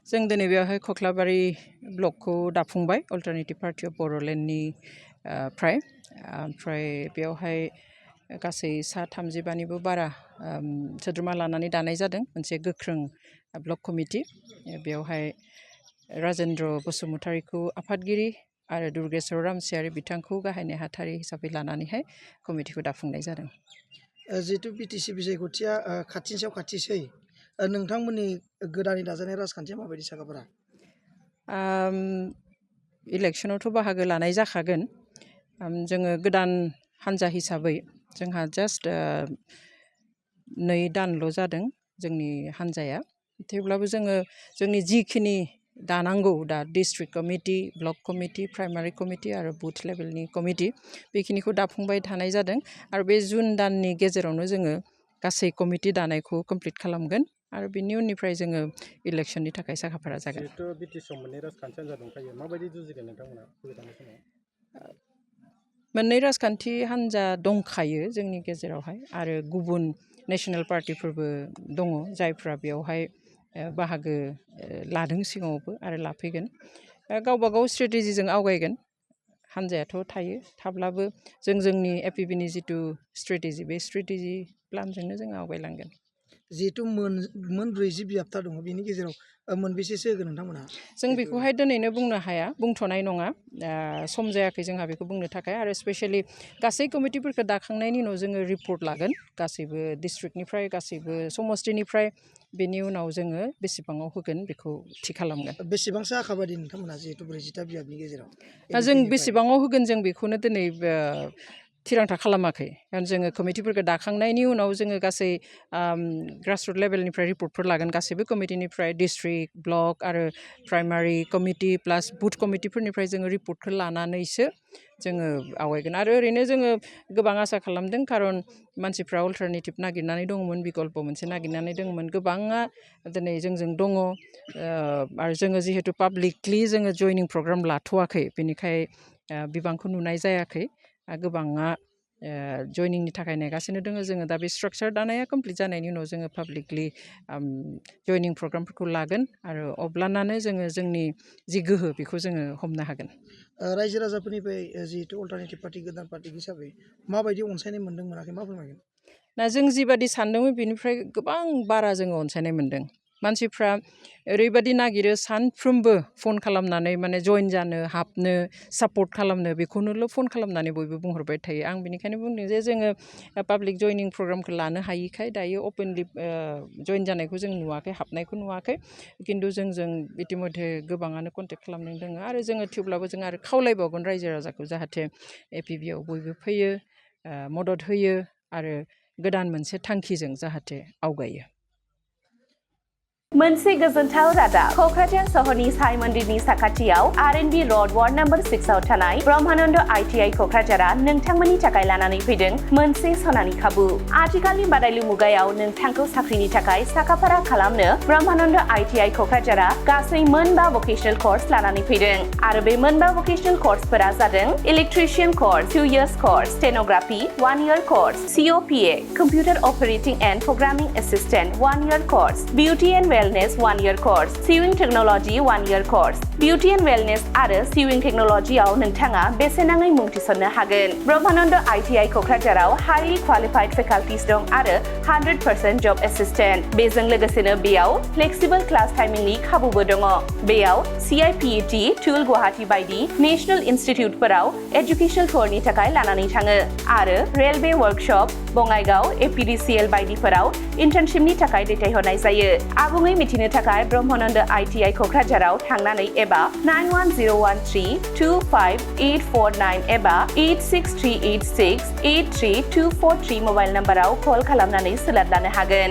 जों दिनै बेवहाय कख्लाबारि ब्लकखौ दाफुंबाय अल्टारनेटिभ पार्टी अफ बर'लेण्डनि फ्राय ओमफ्राय बेवहाय गासै सा 35निबो बारा सोद्रोमा लानानै दानाय जादों मोनसे गोख्रों ब्लक कमिटि बेवहाय राजेन्द्र बसुमतारीखौ आफादगिरि आरो दुर्गेश्वर रामसियारि बिथांखौ गाहाय नेहाथारि हिसाबै लानानैहाय कमिटिखौ दाफुंनाय जादों जिहेतु बिटिसि बिसायख'थिया खाथिनि सायाव खाथिसै नोंथांमोननि गोदानै दाजानाय राजखान्थिया माबायदि साखाफोरा इलेक्सनावथ' बाहागो लानाय जाखागोन जोङो गोदान हान्जा हिसाबै जोंहा जास्ट 2 दानल' जादों जोंनि हान्जाया थेवब्लाबो जोङो जोंनि जिखिनि दानांगौ दा district committee block committee primary committee आरो बुथ लेभेलनि कमिटि बेखिनिखौ दाफुंबाय थानाय जादों आरो बे जुन दाननि गेजेरावनो जोङो गासै कमिटि दानायखौ कमप्लिट खालामगोन आरो बिनि उननिफ्राय जोङो इलेक्सननि थाखाय साखाफारा जागोन जिहेतु बिटिसिआव मोननै राजखान्थि हान्जा दंखायो माबायदि जुजिगोन नोंथांमोना फैबाय थानाय समाव मोननै राजखान्थि हान्जा दंखायो जोंनि गेजेरावहाय आरो गुबुन नेशनेल पार्टिफोरबो दङ जायफ्रा बेवहाय बाहागो लादों सिगाङावबो आरो लाफैगोन गावबा गाव स्ट्रेटेजिजों आवगायगोन हान्जायाथ' थायो थाब्लाबो जों जोंनि एफ.ब नि जिथु स्ट्रेटेजि बे स्ट्रेटेजि प्लानजोंनो जों आवगायलांगोन जिहेतु मोन 40 बिजाबथा दङ बेनि गेजेराव मोनबेसेसो होगोन नोंथांमोना जों बेखौहाय दिनैनो बुंनो हाया बुंथ'नाय नङा सम जायाखै जोंहा बेखौ बुंनो थाखाय आरो स्पेशेलि गासै कमिटिफोरखौ दाखांनायनि उनाव जोङो रिपर्ट लागोन गासैबो डिस्ट्रिक्टनिफ्राय गासैबो समस्टिनिफ्राय बेनि उनाव जोङो बेसेबाङाव होगोन बेखौ थि खालामगोन बेसेबांसो आखाबादि नोंथांमोना जिहेतु 40टा बिजाबनि गेजेराव जों बेसेबाङाव होगोन जों बेखौनो दिनै थिरांथा खालामाखै जोङो कमिटिफोरखौ दाखांनायनि उनाव जोङो गासै ग्रासरुट लेभेलनिफ्राय रिपर्टफोर लागोन गासैबो कमिटिनिफ्राय डिस्ट्रिक्ट ब्लक आरो प्राइमारि कमिटि प्लास बुथ कमिटिफोरनिफ्राय जोङो रिपर्टखौ लानानैसो जोङो आवगायगोन आरो ओरैनो जोङो गोबां आसा खालामदों खारन मानसिफ्रा अल्टारनेटिभ नागिरनानै दङमोन बिकल्प मोनसे नागिरनानै दङमोन गोबाङा दिनै जोंजों दङ आरो जोङो जिहेतु पाब्लिकलि जोङो जयनिं प्रग्राम लाथ'वाखै बेनिखाय बिबांखौ नुनाय जायाखै गोबाङा जयनिंनि थाखाय नेगासिनो दङ जोङो दा बे स्ट्राक्चार दानाया कमप्लिट जानायनि उनाव जोङो पाब्लिकलि जयनिं प्रग्रामफोरखौ लागोन आरो अब्लानानो जोङो जोंनि जि गोहो बेखौ जोङो हमनो हागोन रायजो राजाफोरनिफ्राय जिहेतु अल्टारनेटिभ पार्टी गोदान पार्टी हिसाबै माबायदि अनसायनाय मोन्दों मोनाखै मा फोरमायगोन दा जों जिबादि सानदोंमोन बेनिफ्राय गोबां बारा जोङो अनसायनाय मोन्दों मानसिफ्रा ओरैबायदि नागिरो सानफ्रोमबो फन खालामनानै माने जइन जानो हाबनो सापर्ट खालामनो बेखौनोल' फन खालामनानै बयबो बुंहरबाय थायो आं बेनिखायनो बुंदों जे जोङो पाब्लिक जयनिं प्रग्रामखौ लानो हायिखाय दायो अपेनलि जइन जानायखौ जों नुवाखै हाबनायखौ नुवाखै खिन्थु जों इतिमध्ये गोबाङानो कन्टेक्ट खालामदों दङ आरो जोङो थेवब्लाबो जों आरो खावलायबावगोन रायजो राजाखौ जाहाथे एफ.ब आव बयबो फैयो मदद होयो आरो गोदान मोनसे थांखिजों जाहाथे आवगायो मोनसे गोजोनथाव रादाब क'क्राझार सहरनि साई मन्दिरनि साखाथियाव एन.ड र'ड वार्ड नम्बर 6 आव थानाय ब्रह्मानन्द आइ.टि.आइ क'क्राझारा नोंथांमोननि थाखाय लानानै फैदों मोनसे सनानि खाबु आथिखालनि बादायलु मुगायाव नोंथांखौ साख्रिनि थाखाय साखाफारा खालामनो ब्रह्मानन्द आइ.टि.आइ क'क्राझारा गासै 9 भकेशनेल कर्स लानानै फैदों आरो बे 9 भकेशनेल कर्सफोरा जादों electrician course 2 years course stenography 1 year course COPA computer operating and programming assistant 1 year course beauty and Wellness 1 year course, Sewing Technology 1 year course, Beauty and Wellness आरो Sewing Technology आव नोंथाङा बेसेनाङै मुं थिसननो हागोन। ब्रह्मानन्द आइ.टि.आइ क'क्राझाराव highly qualified faculties दं आरो 100% job assistant। बेजों लोगोसेनो बेयाव flexible class timingनि खाबुबो दङ। बेयाव CIPET, टुल गुवाहाटी बायदि नेशनेल इनस्टिट्युटफोराव एजुकेशनेल टुरनि थाखाय लानानै थाङो आरो रेलवे वर्कशप बङाइगाव APDCL बायदिफोराव इन्टार्नशिपनि थाखाय दैथायहरनाय जायो। आबुङै मिथिनो थाखाय ब्रह्मानन्द आइ.टि.आइ क'क्राझाराव थांनानै एबा 9101325849 एबा 8638683243 मबाइल नम्बराव कल खालामनानै सोलाद लानो हागोन।